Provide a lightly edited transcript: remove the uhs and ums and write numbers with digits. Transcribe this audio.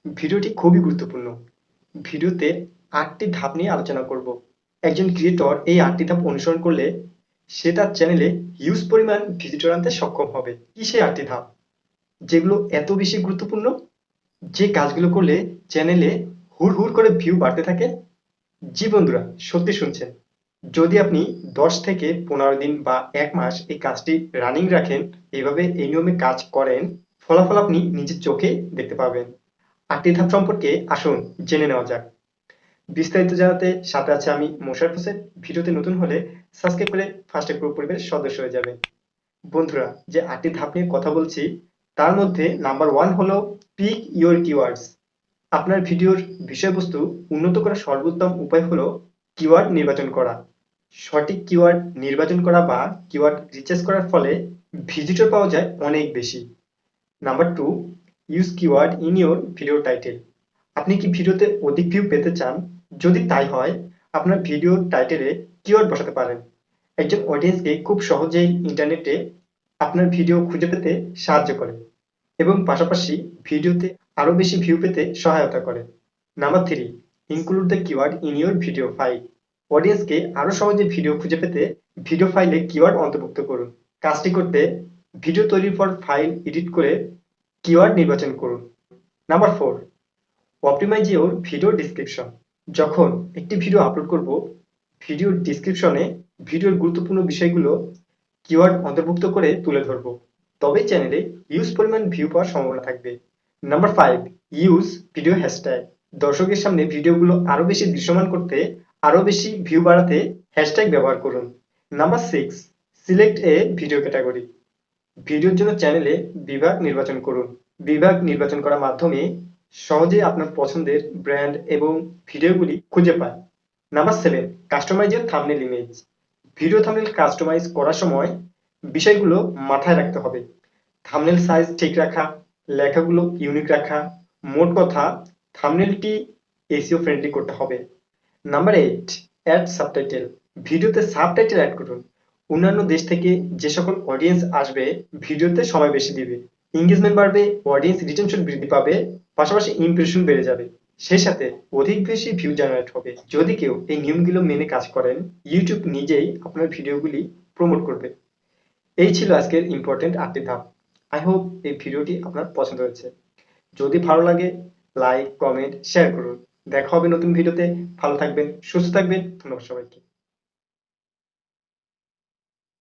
ভিডিওটি খুবই গুরুত্বপূর্ণ। ভিডিওতে ৮টি ধাপ নিয়ে আলোচনা করব। একজন ক্রিয়েটর এই ৮টি ধাপ অনুসরণ করলে সে তার চ্যানেলে হিউজ পরিমাণ ভিজিটর আনতে সক্ষম হবে। কি সেই ৮টি ধাপ যেগুলো এত বেশি গুরুত্বপূর্ণ, যে কাজগুলো করলে চ্যানেলে হুড় হুড় করে ভিউ বাড়তে থাকে? জি বন্ধুরা, সত্যি শুনছেন। যদি আপনি ১০ থেকে ১৫ দিন বা ১ মাস এই কাজটি রানিং রাখেন, এইভাবে এই নিয়মে কাজ করেন, ফলাফল আপনি নিজের চোখে দেখতে পাবেন। ৮টি ধাপ সম্পর্কে আসুন জেনে নেওয়া যাক। বিস্তারিত জানাতে সাথে আছে আমি মোশাররফ হোসেন। ভিডিওতে নতুন হলে সাবস্ক্রাইব করে ফার্স্টটেক প্রো পরিবারের সদস্য হয়ে যাবেন। বন্ধুরা, যে ৮টি ধাপ নিয়ে কথা বলছি তার মধ্যে নাম্বার 1 হলো পিক ইওর কিওয়ার্ডস। আপনার ভিডিওর বিষয়বস্তু উন্নত করার সর্বোত্তম উপায় হলো কিওয়ার্ড নির্বাচন করা। সঠিক কিওয়ার্ড নির্বাচন করা বা কিওয়ার্ড রিসার্চ করার ফলে ভিজিটর পাওয়া যায় অনেক বেশি। Number 2, use keyword in your video title. আপনি কি ভিডিওতে অধিক ভিউ পেতে চান? যদি তাই হয়, আপনার ভিডিওর টাইটেলে কিওয়ার্ড বসাতে পারেন। একজন অডিয়েন্সকে খুব সহজেই ইন্টারনেটে আপনার ভিডিও খুঁজে পেতে সাহায্য করে এবং পাশাপাশি ভিডিওতে আরো বেশি ভিউ পেতে সহায়তা করে। Number 3, include the keyword in your video file. অডিয়েন্সকে আরো সহজে ভিডিও খুঁজে পেতে ভিডিও ফাইলে কিওয়ার্ড অন্তর্ভুক্ত করুন। কাজটি করতে ভিডিও তৈরির পর ফাইল এডিট করে কিওয়ার্ড নির্বাচন করুন। Number 4, optimize your video description. যখন একটি ভিডিও আপলোড করব, ভিডিওর ডেসক্রিপশনে ভিডিওর গুরুত্বপূর্ণ বিষয়গুলো কিওয়ার্ড অন্তর্ভুক্ত করে তুলে ধরব। তবেই চ্যানেলে হিউজ পরিমাণ ভিউ পাওয়ার সম্ভাবনা থাকবে। Number 5, use video hashtag. দর্শকের সামনে ভিডিওগুলো আরো বেশি দৃশ্যমান করতে, আরো বেশি ভিউ বাড়াতে হ্যাশট্যাগ ব্যবহার করুন। নাম্বার 6, সিলেক্ট এ ভিডিও ক্যাটাগরি। ভিডিওর জন্য চ্যানেলে বিভাগ নির্বাচন করুন। বিভাগ নির্বাচন করার মাধ্যমে সহজে আপনার পছন্দের ব্র্যান্ড এবং ভিডিওগুলি খুঁজে পায়। Number 7, customize your thumbnail image. Video thumbnail customize করার সময় বিষয়গুলো মাথায় রাখতে হবে। থাম্বনেল সাইজ ঠিক রাখা, লেখাগুলো ইউনিক রাখা, মোট কথা থাম্বনেলটি এসইও ফ্রেন্ডলি করতে হবে। Number 8, add subtitle. ভিডিওতে সাবটাইটেল অ্যাড করুন। অন্যান্য দেশ থেকে যে সকল অডিয়েন্স আসবে ভিডিওতে সময় বেশি দিবে, এঙ্গেজমেন্ট বাড়বে, অডিয়েন্স রিটেনশন বৃদ্ধি পাবে, পাশাপাশি ইমপ্রেশন বেড়ে যাবে, সেই সাথে অধিক বেশি ভিউ জেনারেট হবে। যদি কেউ এই নিয়মগুলো মেনে কাজ করেন, ইউটিউব নিজেই আপনার ভিডিওগুলি প্রমোট করবে। এই ছিল আজকের ইম্পর্টেন্ট 8টি ধাপ। আই হোপ এই ভিডিওটি আপনার পছন্দ হয়েছে। যদি ভালো লাগে লাইক, কমেন্ট, শেয়ার করুন। দেখা হবে নতুন ভিডিওতে। ভালো থাকবেন, সুস্থ থাকবেন। ধন্যবাদ সবাইকে।